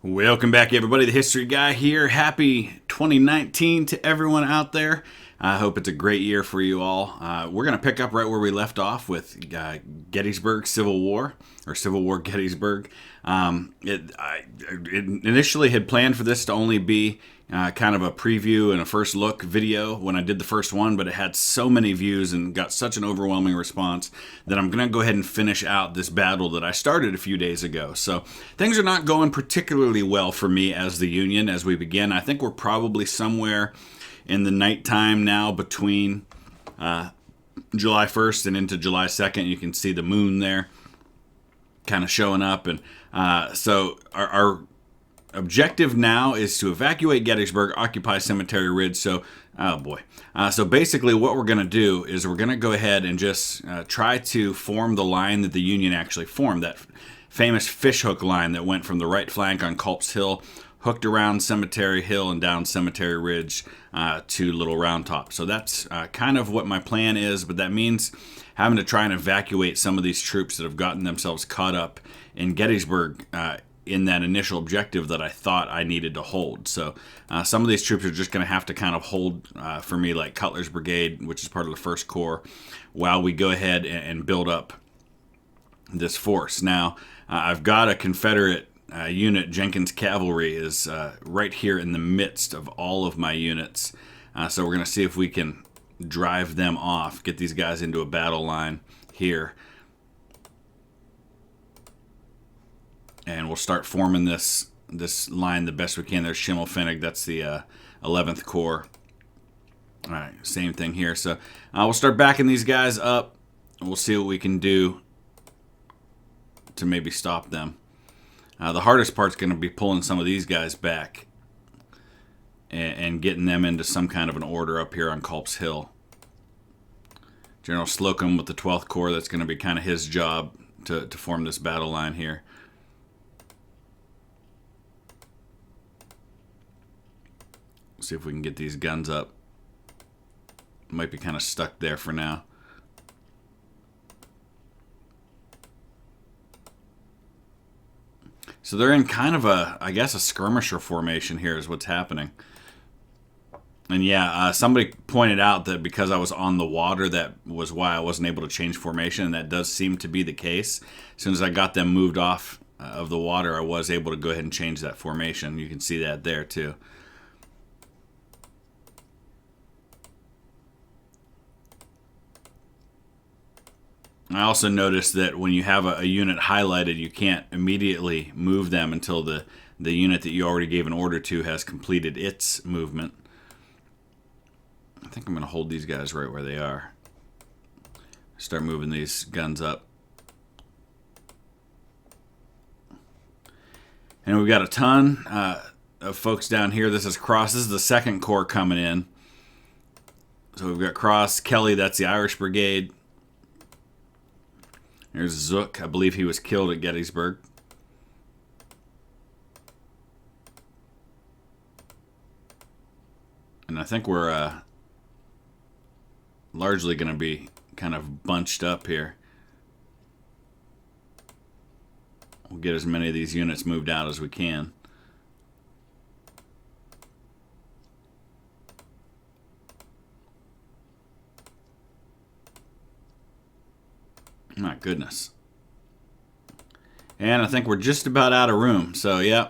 Welcome back, everybody. The History Guy here. Happy 2019 to everyone out there. I hope it's a great year for you all. We're going to pick up right where we left off with Gettysburg Civil War, or Civil War Gettysburg. I initially had planned for this to only be kind of a preview and a first look video when I did the first one, but it had so many views and got such an overwhelming response that I'm going to go ahead and finish out this battle that I started a few days ago. So things are not going particularly well for me as the Union as we begin. I think we're probably somewhere in the nighttime now between July 1st and into July 2nd. You can see the moon there kind of showing up. And so our objective now is to evacuate Gettysburg, occupy Cemetery Ridge. So, oh boy. So basically what we're going to do is we're going to go ahead and just try to form the line that the Union actually formed, that famous fishhook line that went from the right flank on Culp's Hill, hooked around Cemetery Hill and down Cemetery Ridge to Little Round Top. So that's kind of what my plan is, but that means having to try and evacuate some of these troops that have gotten themselves caught up in Gettysburg in that initial objective that I thought I needed to hold. So some of these troops are just going to have to kind of hold for me, like Cutler's Brigade, which is part of the 1st Corps, while we go ahead and build up this force. Now, I've got a Confederate unit. Jenkins Cavalry is right here in the midst of all of my units. So we're going to see if we can drive them off, get these guys into a battle line here. And we'll start forming this line the best we can. There's Schimmelpfennig, that's the 11th Corps. All right, same thing here. So we'll start backing these guys up, and we'll see what we can do to maybe stop them. The hardest part's going to be pulling some of these guys back and getting them into some kind of an order up here on Culp's Hill. General Slocum with the 12th Corps, that's going to be kind of his job to form this battle line here. See if we can get these guns up. Might be kind of stuck there for now. So they're in kind of a, I guess, a skirmisher formation here is what's happening. And yeah, somebody pointed out that because I was on the water, that was why I wasn't able to change formation, and that does seem to be the case. As soon as I got them moved off of the water, I was able to go ahead and change that formation. You can see that there too. I also noticed that when you have a unit highlighted, you can't immediately move them until the unit that you already gave an order to has completed its movement. I think I'm going to hold these guys right where they are. Start moving these guns up. And we've got a ton of folks down here. This is Cross. This is the 2nd Corps coming in. So we've got Cross, Kelly, that's the Irish Brigade. There's Zook. I believe he was killed at Gettysburg. And I think we're largely going to be kind of bunched up here. We'll get as many of these units moved out as we can. My goodness. And I think we're just about out of room. So, yeah,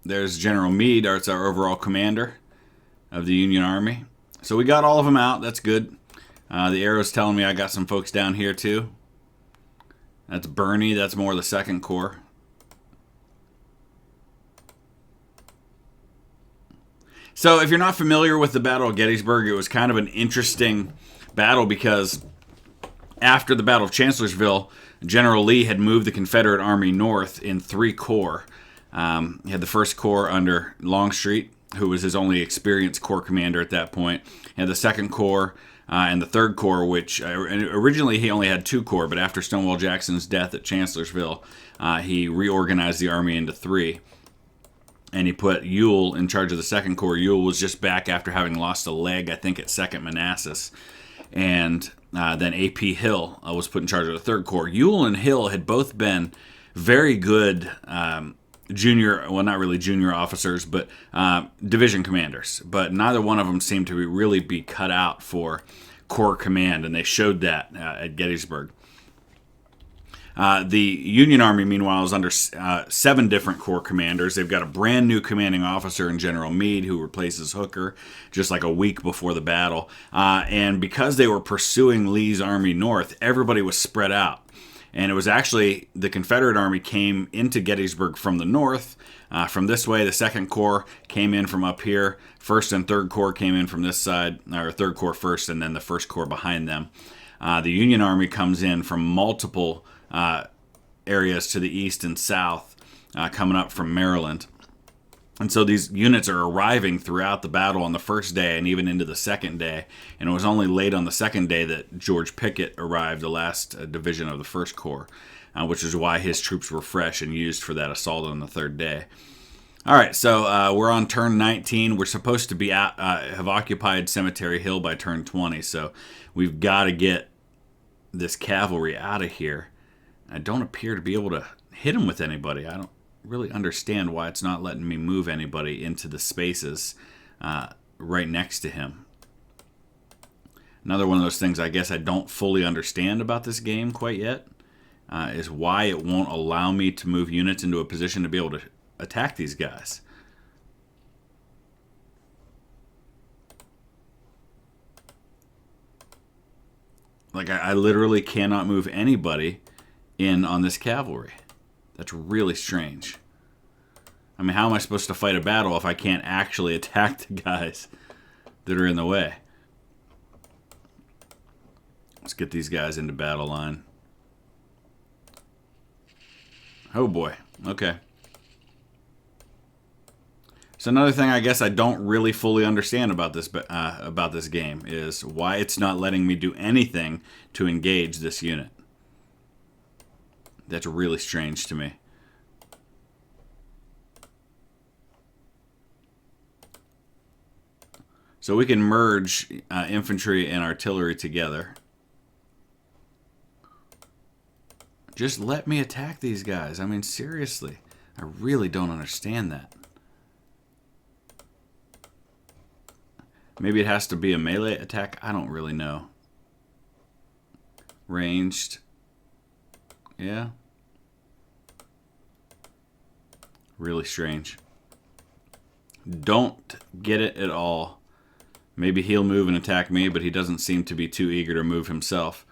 there's General Meade. That's our overall commander of the Union Army. So we got all of them out. That's good. The arrow's telling me I got some folks down here, too. That's Birney. That's more the 2nd Corps. So if you're not familiar with the Battle of Gettysburg, it was kind of an interesting battle because after the Battle of Chancellorsville, General Lee had moved the Confederate Army north in 3 corps. He had the 1st Corps under Longstreet, who was his only experienced corps commander at that point. He had the 2nd Corps and the 3rd Corps, which originally he only had 2 corps, but after Stonewall Jackson's death at Chancellorsville, he reorganized the army into 3. And he put Ewell in charge of the 2nd Corps. Ewell was just back after having lost a leg, I think, at 2nd Manassas. and then A.P. Hill was put in charge of the 3rd Corps. Ewell and Hill had both been very good junior, well, not really junior officers, but division commanders. But neither one of them seemed to really be cut out for Corps command, and they showed that at Gettysburg. The Union Army, meanwhile, is under 7 different Corps commanders. They've got a brand new commanding officer in General Meade, who replaces Hooker just like a week before the battle. And because they were pursuing Lee's army north, everybody was spread out. And it was actually the Confederate Army came into Gettysburg from the north. From this way, the 2nd Corps came in from up here. 1st and 3rd Corps came in from this side, or 3rd Corps first, and then the 1st Corps behind them. The Union Army comes in from multiple areas to the east and south, coming up from Maryland. And so these units are arriving throughout the battle on the first day and even into the second day. And it was only late on the second day that George Pickett arrived, the last division of the 1st Corps, which is why his troops were fresh and used for that assault on the 3rd day. All right, so we're on turn 19. We're supposed to be have occupied Cemetery Hill by turn 20, so we've got to get this cavalry out of here. I don't appear to be able to hit him with anybody. I don't really understand why it's not letting me move anybody into the spaces right next to him. Another one of those things I guess I don't fully understand about this game quite yet is why it won't allow me to move units into a position to be able to attack these guys. Like, I literally cannot move anybody in on this cavalry. That's really strange. I mean, how am I supposed to fight a battle if I can't actually attack the guys that are in the way? Let's get these guys into battle line. Oh boy. Okay. So another thing I guess I don't really fully understand about this game is why it's not letting me do anything to engage this unit. That's really strange to me. So we can merge infantry and artillery together. Just let me attack these guys. I mean, seriously. I really don't understand that. Maybe it has to be a melee attack. I don't really know. Ranged. Yeah. Really strange. Don't get it at all. Maybe he'll move and attack me, but he doesn't seem to be too eager to move himself.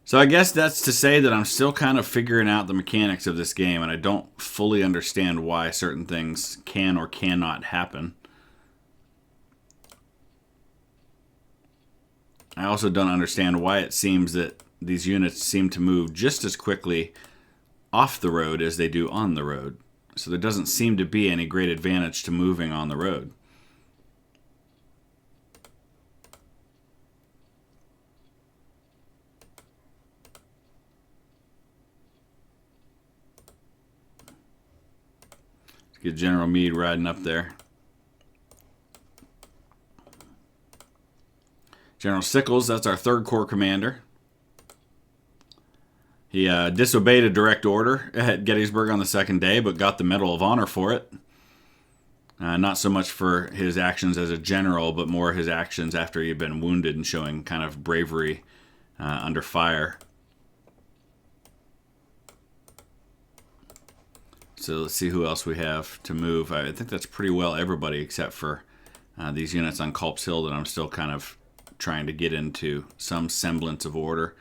So I guess that's to say that I'm still kind of figuring out the mechanics of this game, and I don't fully understand why certain things can or cannot happen. I also don't understand why it seems that these units seem to move just as quickly off the road as they do on the road. So there doesn't seem to be any great advantage to moving on the road. Let's get General Meade riding up there. General Sickles, that's our 3rd Corps commander. He disobeyed a direct order at Gettysburg on the 2nd day, but got the Medal of Honor for it. Not so much for his actions as a general, but more his actions after he had been wounded and showing kind of bravery under fire. So let's see who else we have to move. I think that's pretty well everybody except for these units on Culp's Hill that I'm still kind of trying to get into some semblance of order.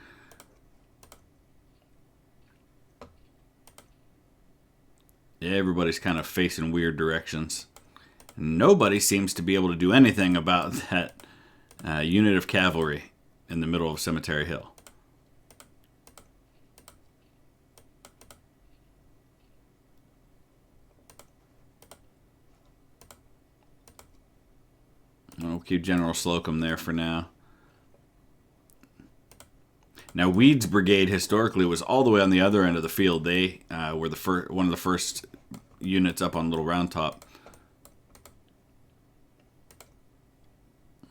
Yeah, everybody's kind of facing weird directions. Nobody seems to be able to do anything about that unit of cavalry in the middle of Cemetery Hill. We'll keep General Slocum there for now. Now, Weed's brigade historically was all the way on the other end of the field. They were one of the first units up on Little Round Top.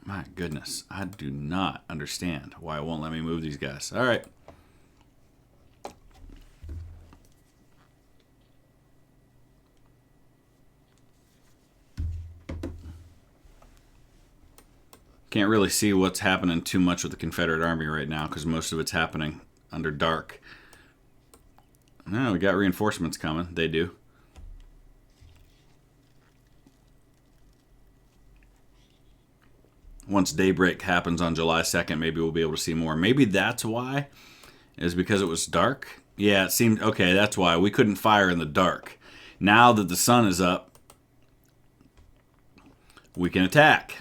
My goodness, I do not understand why it won't let me move these guys. All right. Can't really see what's happening too much with the Confederate Army right now because most of it's happening under dark. No, we got reinforcements coming. They do. Once daybreak happens on July 2nd, maybe we'll be able to see more. Maybe that's why, is because it was dark. Yeah, it seemed, okay, that's why. We couldn't fire in the dark. Now that the sun is up, we can attack.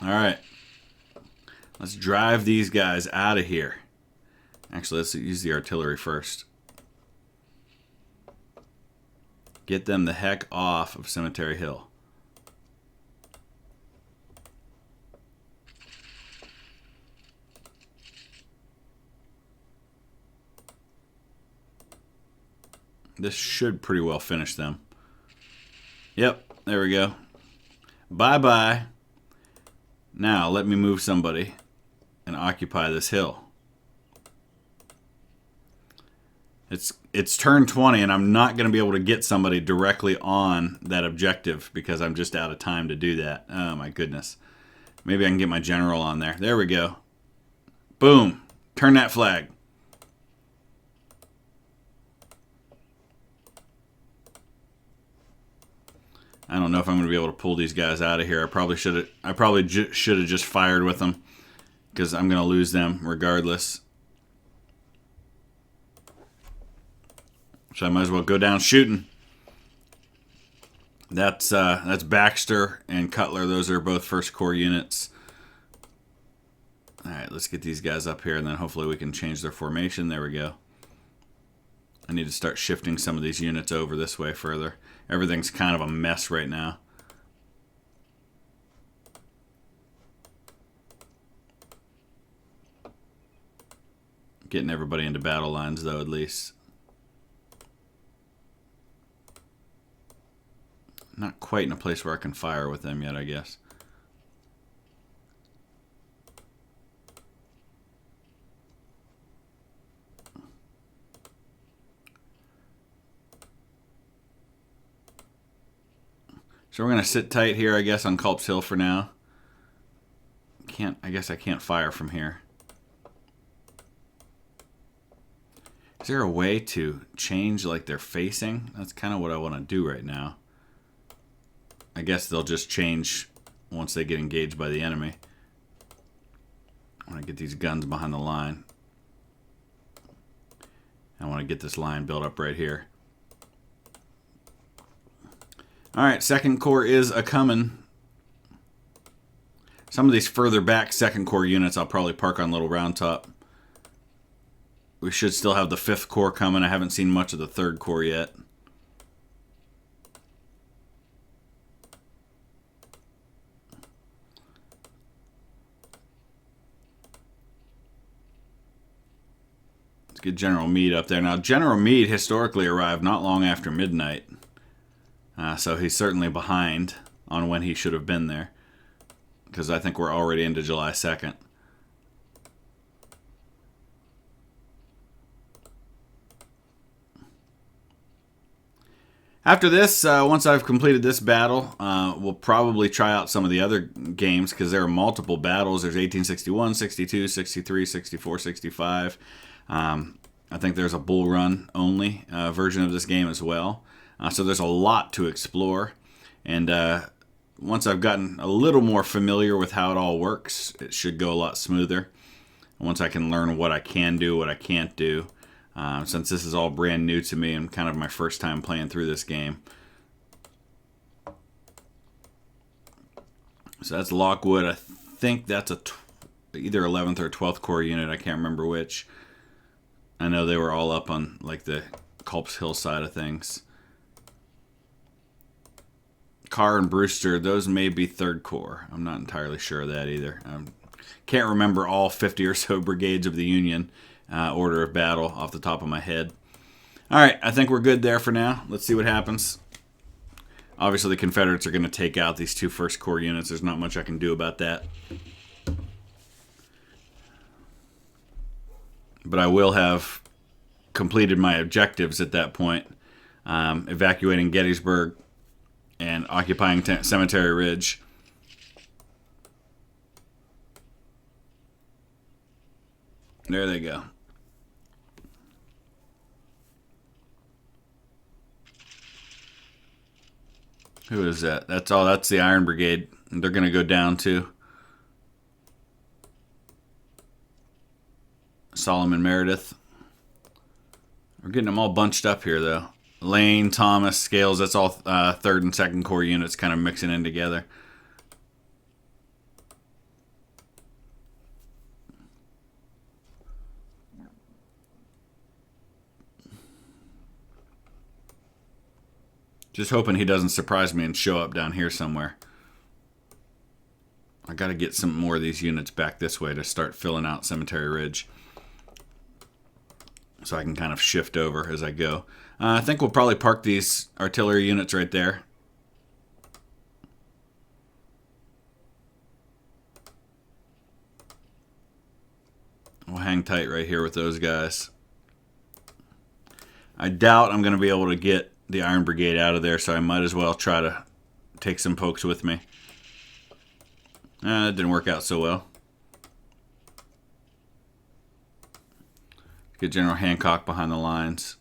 All right. Let's drive these guys out of here. Actually, let's use the artillery first. Get them the heck off of Cemetery Hill. This should pretty well finish them. Yep, there we go. Bye-bye. Now, let me move somebody and occupy this hill. It's turn 20, and I'm not going to be able to get somebody directly on that objective because I'm just out of time to do that. Oh, my goodness. Maybe I can get my general on there. There we go. Boom. Turn that flag. I don't know if I'm going to be able to pull these guys out of here. I probably should have just fired with them because I'm going to lose them regardless. So I might as well go down shooting. That's Baxter and Cutler. Those are both first corps units. All right, let's get these guys up here, and then hopefully we can change their formation. There we go. I need to start shifting some of these units over this way further. Everything's kind of a mess right now. Getting everybody into battle lines, though, at least. Not quite in a place where I can fire with them yet, I guess. So we're going to sit tight here, I guess, on Culp's Hill for now. I guess I can't fire from here. Is there a way to change, like, their facing? That's kind of what I want to do right now. I guess they'll just change once they get engaged by the enemy. I want to get these guns behind the line. I want to get this line built up right here. All right, Second Corps is a-coming. Some of these further back Second Corps units I'll probably park on Little Round Top. We should still have the 5th Corps coming. I haven't seen much of the 3rd Corps yet. Let's get General Meade up there. Now, General Meade historically arrived not long after midnight. So he's certainly behind on when he should have been there. Because I think we're already into July 2nd. After this, once I've completed this battle, we'll probably try out some of the other games because there are multiple battles. There's 1861, 62, 63, 64, 65. I think there's a Bull Run only version of this game as well. So there's a lot to explore. And once I've gotten a little more familiar with how it all works, it should go a lot smoother. Once I can learn what I can do, what I can't do. Since this is all brand new to me and kind of my first time playing through this game. So that's Lockwood. I think that's either 11th or 12th Corps unit. I can't remember which. I know they were all up on like the Culp's Hill side of things. Carr and Brewster, those may be 3rd Corps. I'm not entirely sure of that either. Can't remember all 50 or so brigades of the Union order of battle off the top of my head. All right, I think we're good there for now. Let's see what happens. Obviously, the Confederates are going to take out these 2 1st Corps units. There's not much I can do about that. but I will have completed my objectives at that point. Evacuating Gettysburg and occupying Cemetery Ridge. There they go. Who is that? That's all. That's the Iron Brigade. They're going to go down too. Solomon Meredith. We're getting them all bunched up here, though. Lane, Thomas, Scales. That's all 3rd and 2nd Corps units kind of mixing in together. Just hoping he doesn't surprise me and show up down here somewhere. I got to get some more of these units back this way to start filling out Cemetery Ridge, so I can kind of shift over as I go. I think we'll probably park these artillery units right there. We'll hang tight right here with those guys. I doubt I'm going to be able to get the Iron Brigade out of there, so I might as well try to take some folks with me. That didn't work out so well. Get General Hancock behind the lines.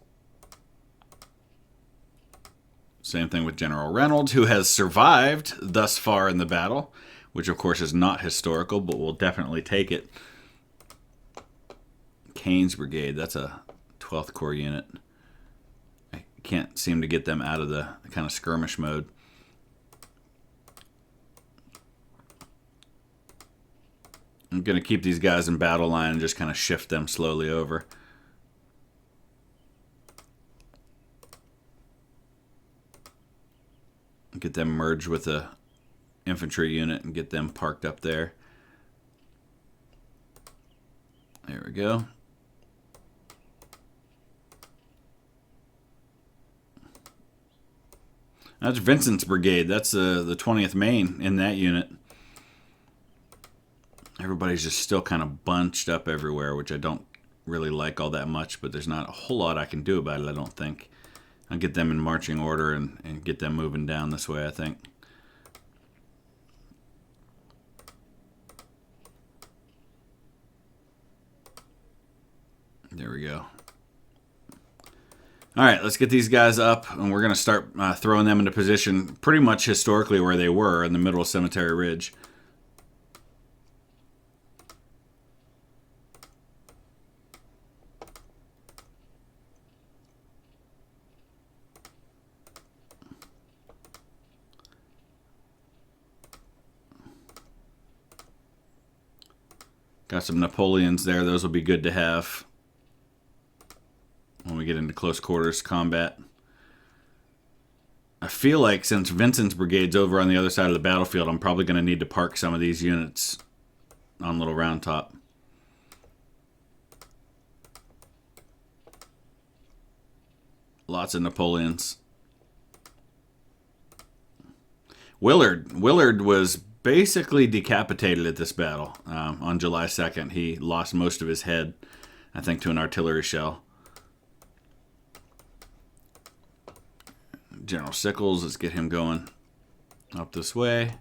Same thing with General Reynolds, who has survived thus far in the battle, which of course is not historical, but we'll definitely take it. Kane's Brigade, that's a 12th Corps unit. I can't seem to get them out of the kind of skirmish mode. I'm going to keep these guys in battle line and just kind of shift them slowly over. Get them merged with a infantry unit and get them parked up there. There we go. That's Vincent's Brigade. That's the 20th Maine in that unit. Everybody's just still kind of bunched up everywhere, which I don't really like all that much, but there's not a whole lot I can do about it, I don't think. I'll get them in marching order and get them moving down this way, I think. There we go. All right, let's get these guys up, and we're going to start throwing them into position pretty much historically where they were in the middle of Cemetery Ridge. Got some Napoleons there. Those will be good to have when we get into close quarters combat. I feel like since Vincent's Brigade's over on the other side of the battlefield, I'm probably going to need to park some of these units on Little Round Top. Lots of Napoleons. Willard was basically decapitated at this battle on July 2nd. He lost most of his head, I think, to an artillery shell. General Sickles, let's get him going up this way.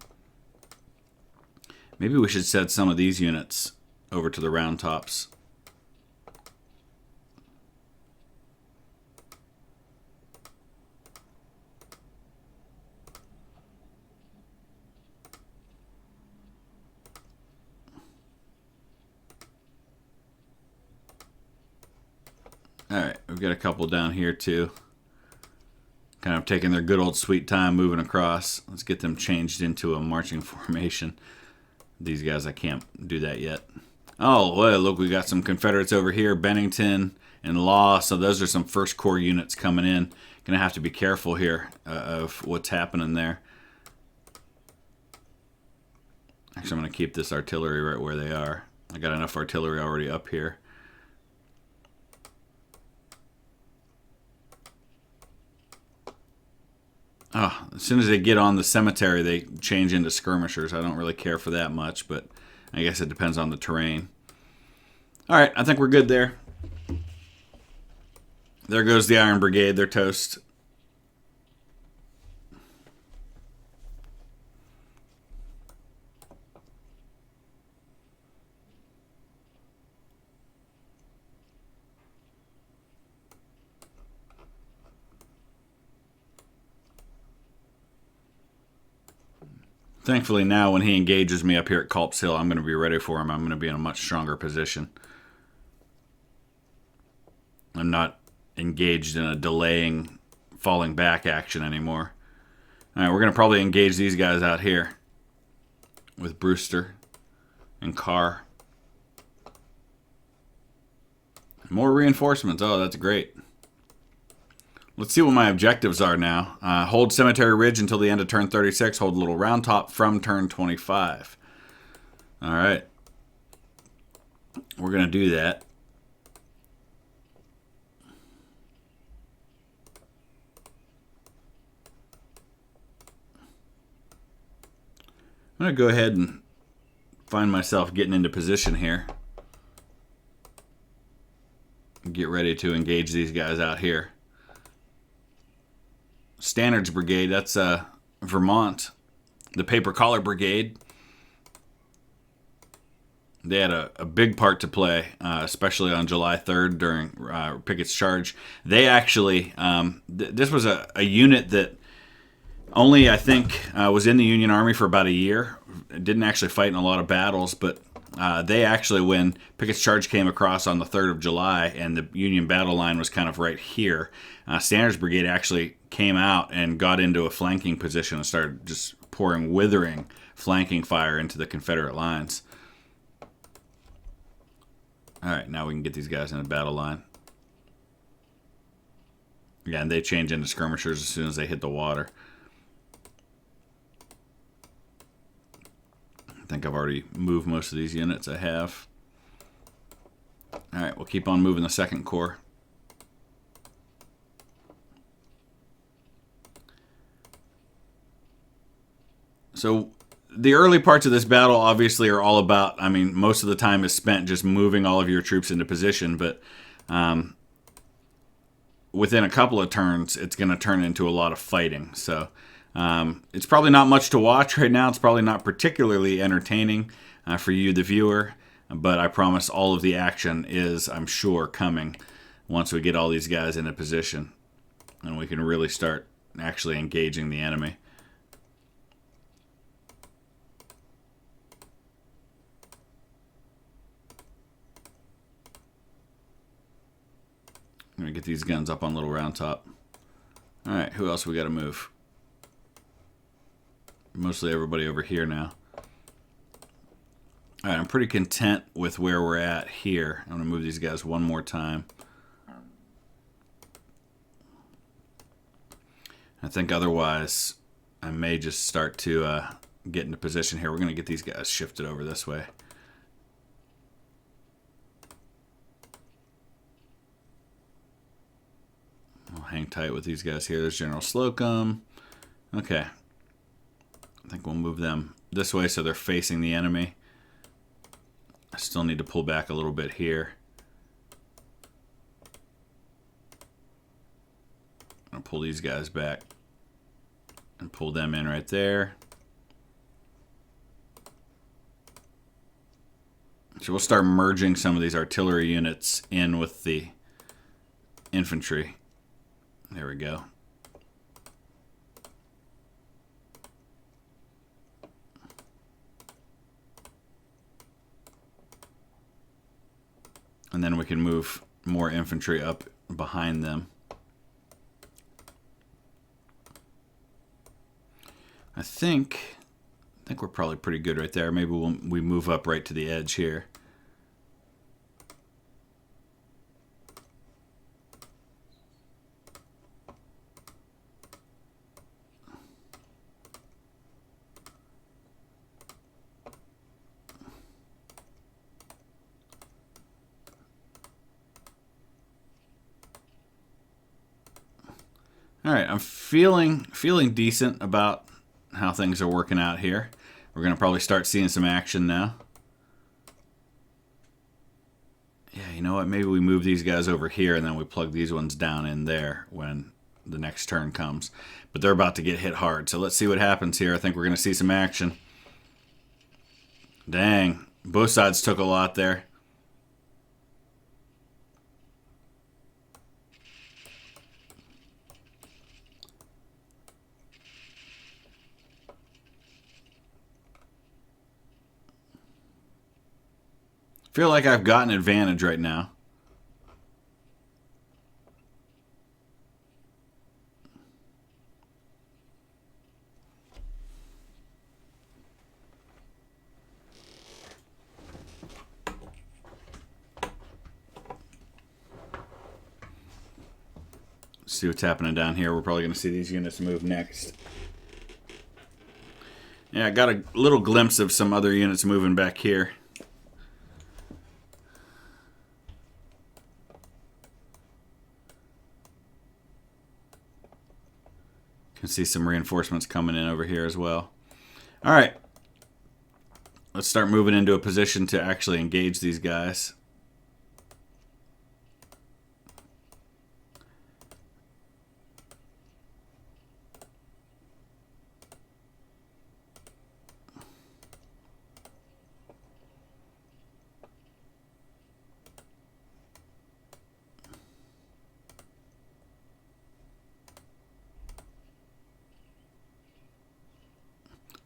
Maybe we should set some of these units over to the Round Tops. Alright, we've got a couple down here too. Kind of taking their good old sweet time moving across. Let's get them changed into a marching formation. These guys, I can't do that yet. Oh, well, look, we got some Confederates over here. Bennington and Law. So those are some 1st Corps units coming in. Gonna have to be careful here of what's happening there. Actually, I'm gonna keep this artillery right where they are. I got enough artillery already up here. Oh, as soon as they get on the cemetery, they change into skirmishers. I don't really care for that much, but I guess it depends on the terrain. All right, I think we're good there. There goes the Iron Brigade. They're toast. Thankfully now when he engages me up here at Culp's Hill, I'm going to be ready for him. I'm going to be in a much stronger position. I'm not engaged in a delaying falling back action anymore. Alright, we're going to probably engage these guys out here with Brewster and Carr. More reinforcements. Oh, that's great. Let's see what my objectives are now. Hold Cemetery Ridge until the end of turn 36. Hold Little Round Top from turn 25. Alright. We're going to do that. I'm going to go ahead and find myself getting into position here. Get ready to engage these guys out here. Stannard's Brigade, that's Vermont. The Paper Collar Brigade. They had a big part to play, especially on July 3rd during Pickett's charge. They actually, this was a unit that only, I think, was in the Union Army for about a year. Didn't actually fight in a lot of battles, but they actually, when Pickett's charge came across on the 3rd of July and the Union battle line was kind of right here, Stannard's Brigade actually came out and got into a flanking position and started just pouring withering flanking fire into the Confederate lines. Alright, now we can get these guys in a battle line. Yeah, and they change into skirmishers as soon as they hit the water. I think I've already moved most of these units. I have. Alright, we'll keep on moving the 2nd Corps. So the early parts of this battle obviously are all about, I mean, most of the time is spent just moving all of your troops into position, but within a couple of turns, it's going to turn into a lot of fighting. So it's probably not much to watch right now. It's probably not particularly entertaining for you, the viewer, but I promise all of the action is, I'm sure, coming once we get all these guys into position and we can really start actually engaging the enemy. I'm going to get these guns up on Little Round Top. Alright, who else we got to move? Mostly everybody over here now. Alright, I'm pretty content with where we're at here. I'm going to move these guys one more time. I think otherwise I may just start to get into position here. We're going to get these guys shifted over this way. I'll hang tight with these guys here. There's General Slocum. Okay. I think we'll move them this way so they're facing the enemy. I still need to pull back a little bit here. I'm going to pull these guys back and pull them in right there. So we'll start merging some of these artillery units in with the infantry. There we go. And then we can move more infantry up behind them. I think we're probably pretty good right there. Maybe we move up right to the edge here. All right, I'm feeling decent about how things are working out here. We're going to probably start seeing some action now. Yeah, You know what? Maybe we move these guys over here and then we plug these ones down in there when the next turn comes. But they're about to get hit hard. So let's see what happens here. I think we're going to see some action. Dang. Both sides took a lot there. Feel like I've got an advantage right now. See what's happening down here. We're probably going to see these units move next. Yeah, I got a little glimpse of some other units moving back here. Can see some reinforcements coming in over here as well. All right. Let's start moving into a position to actually engage these guys.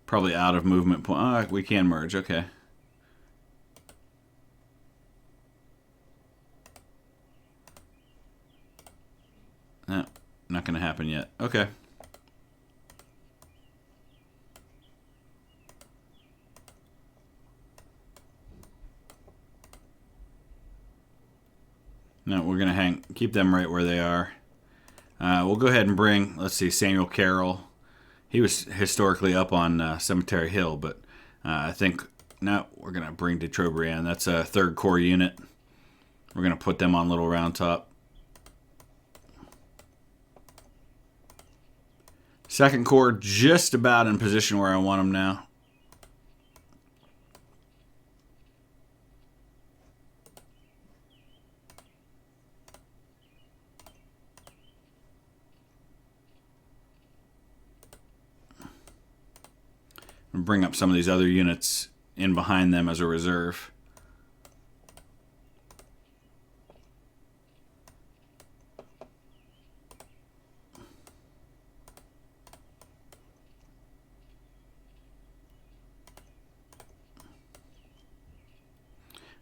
Probably out of movement point. Oh, we can merge. Okay. No, not going to happen yet. Okay. No, we're going to keep them right where they are. We'll go ahead and bring, let's see, Samuel Carroll. He was historically up on Cemetery Hill, but I think now we're going to bring de Trobriand. That's a 3rd Corps unit. We're going to put them on Little Round Top. 2nd Corps just about in position where I want them now. Bring up some of these other units in behind them as a reserve.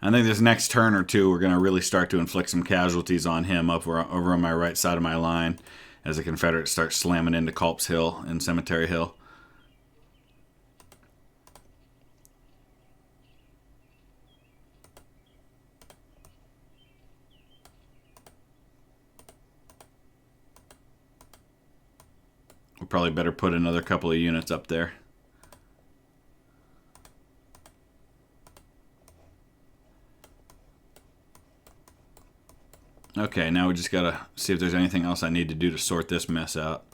I think this next turn or two, we're going to really start to inflict some casualties on him over on my right side of my line as the Confederates start slamming into Culp's Hill and Cemetery Hill. We probably better put another couple of units up there. Okay, now we just gotta see if there's anything else I need to do to sort this mess out.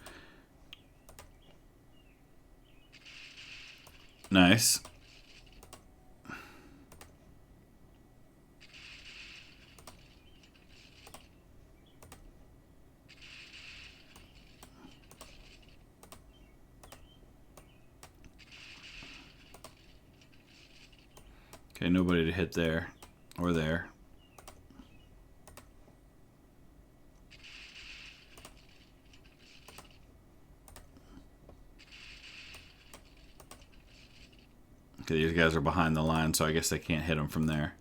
Nice. Okay, nobody to hit there or there. Okay, these guys are behind the line, so I guess they can't hit them from there.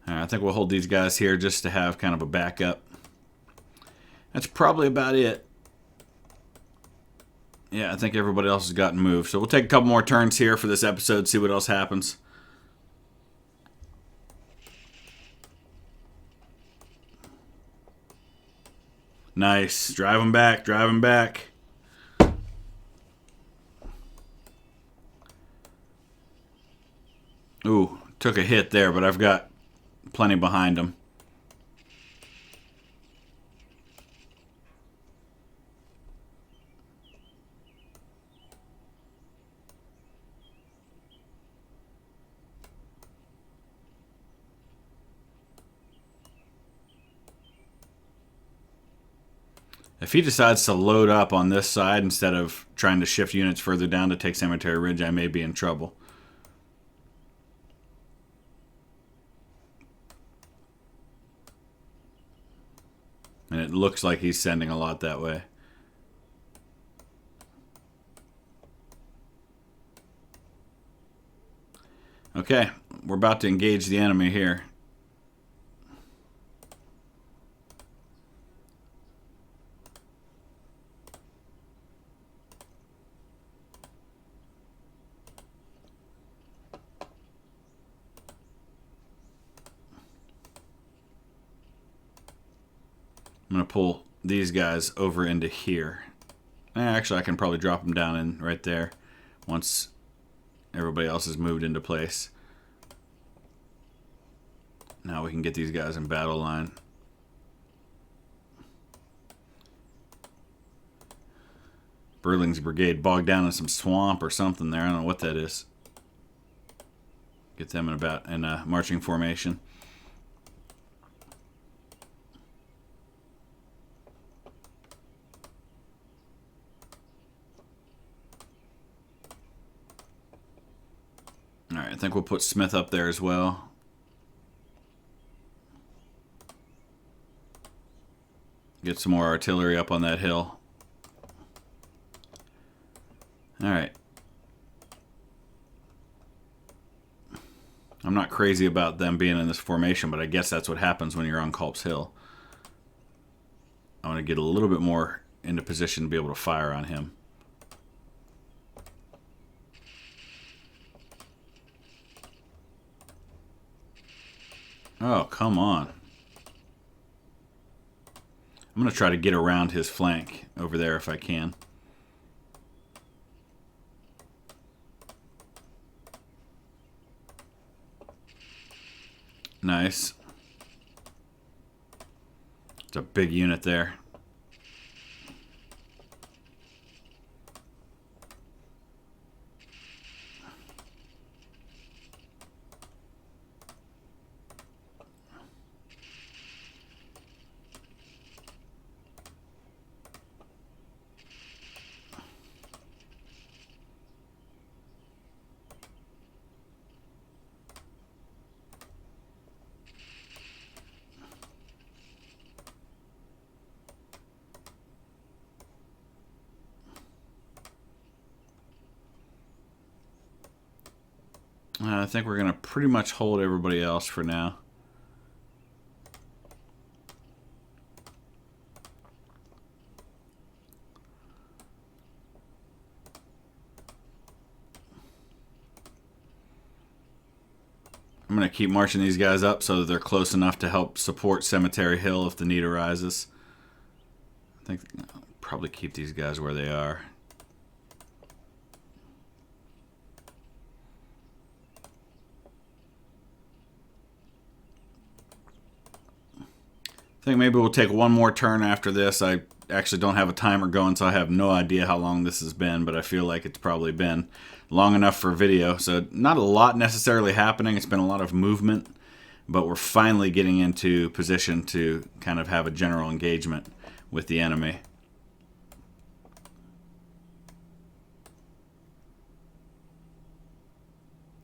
All right, I think we'll hold these guys here just to have kind of a backup. That's probably about it. Yeah, I think everybody else has gotten moved. So we'll take a couple more turns here for this episode, see what else happens. Nice. Drive them back. Drive them back. Ooh, took a hit there, but I've got plenty behind him. If he decides to load up on this side instead of trying to shift units further down to take Cemetery Ridge, I may be in trouble. And it looks like he's sending a lot that way. Okay, we're about to engage the enemy here. I'm going to pull these guys over into here. Actually, I can probably drop them down in right there once everybody else has moved into place. Now we can get these guys in battle line. Burling's brigade bogged down in some swamp or something there. I don't know what that is. Get them in a marching formation. Alright, I think we'll put Smith up there as well. Get some more artillery up on that hill. Alright. I'm not crazy about them being in this formation, but I guess that's what happens when you're on Culp's Hill. I want to get a little bit more into position to be able to fire on him. Oh, come on. I'm going to try to get around his flank over there if I can. Nice. It's a big unit there. I think we're going to pretty much hold everybody else for now. I'm going to keep marching these guys up so that they're close enough to help support Cemetery Hill if the need arises. I think I'll probably keep these guys where they are. I think maybe we'll take one more turn after this. I actually don't have a timer going, so I have no idea how long this has been, but I feel like it's probably been long enough for video. So not a lot necessarily happening. It's been a lot of movement, but we're finally getting into position to kind of have a general engagement with the enemy.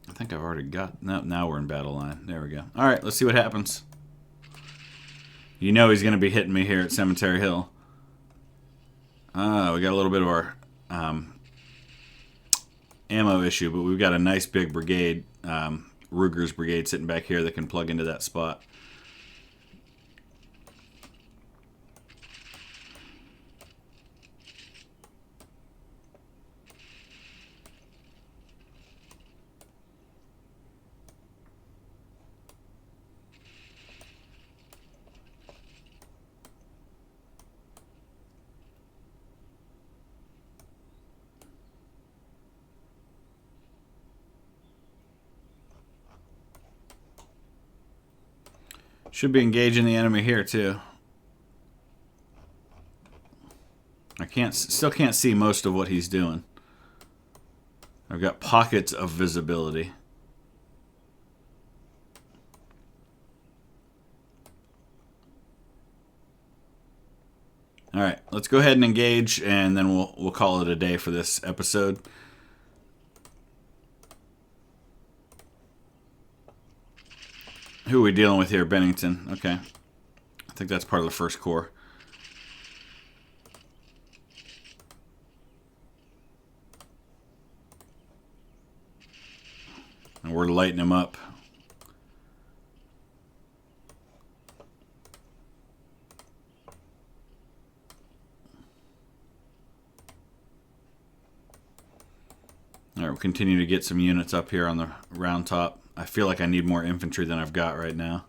I think I've already got... No, now we're in battle line. There we go. All right, let's see what happens. You know he's going to be hitting me here at Cemetery Hill. We got a little bit of our ammo issue, but we've got a nice big brigade, Ruger's brigade, sitting back here that can plug into that spot. Should be engaging the enemy here too. I still can't see most of what he's doing. I've got pockets of visibility. All right, let's go ahead and engage, and then we'll call it a day for this episode. Who are we dealing with here? Bennington. Okay. I think that's part of the first corps. And we're lighting him up. All right, we'll continue to get some units up here on the round top. I feel like I need more infantry than I've got right now.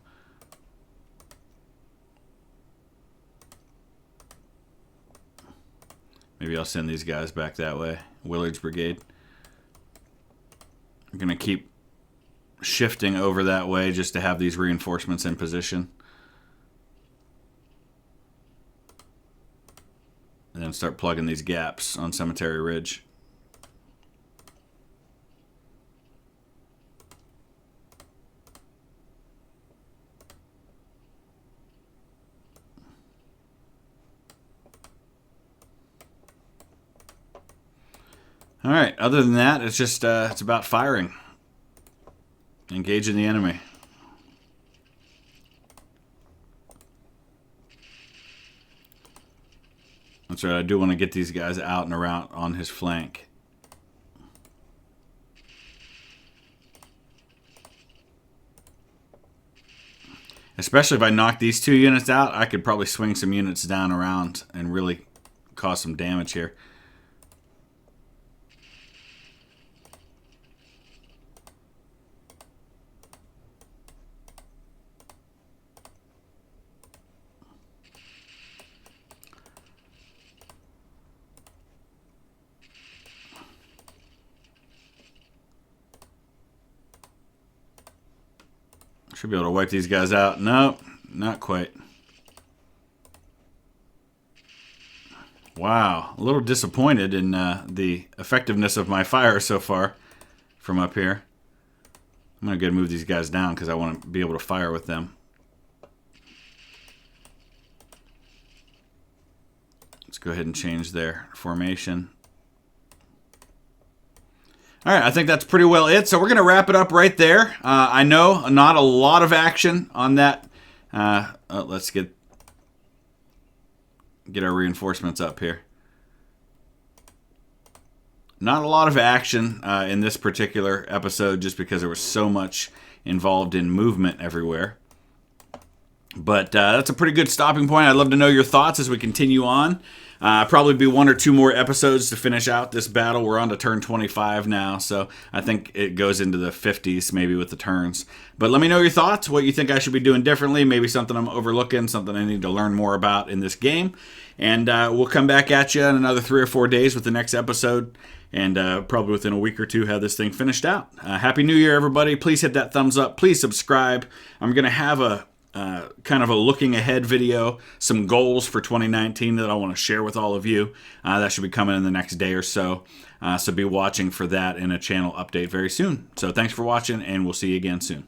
Maybe I'll send these guys back that way. Willard's brigade. I'm going to keep shifting over that way just to have these reinforcements in position. And then start plugging these gaps on Cemetery Ridge. All right, other than that, it's just it's about firing. Engaging the enemy. That's right, I do want to get these guys out and around on his flank. Especially if I knock these two units out, I could probably swing some units down around and really cause some damage here. Should be able to wipe these guys out. Nope, not quite. Wow, a little disappointed in the effectiveness of my fire so far from up here. I'm going to go ahead and move these guys down because I want to be able to fire with them. Let's go ahead and change their formation. All right, I think that's pretty well it. So we're going to wrap it up right there. I know not a lot of action on that. Let's get our reinforcements up here. Not a lot of action in this particular episode just because there was so much involved in movement everywhere. But that's a pretty good stopping point. I'd love to know your thoughts as we continue on. Probably be one or two more episodes to finish out this battle. We're on to turn 25 now, so I think it goes into the 50s maybe with the turns. But let me know your thoughts, what you think I should be doing differently, maybe something I'm overlooking, something I need to learn more about in this game. And we'll come back at you in another 3 or 4 days with the next episode, and probably within a week or two have this thing finished out. Happy New Year, everybody. Please hit that thumbs up. Please subscribe. I'm going to have a kind of a looking ahead video, some goals for 2019 that I want to share with all of you. That should be coming in the next day or so. So be watching for that in a channel update very soon. So thanks for watching, and we'll see you again soon.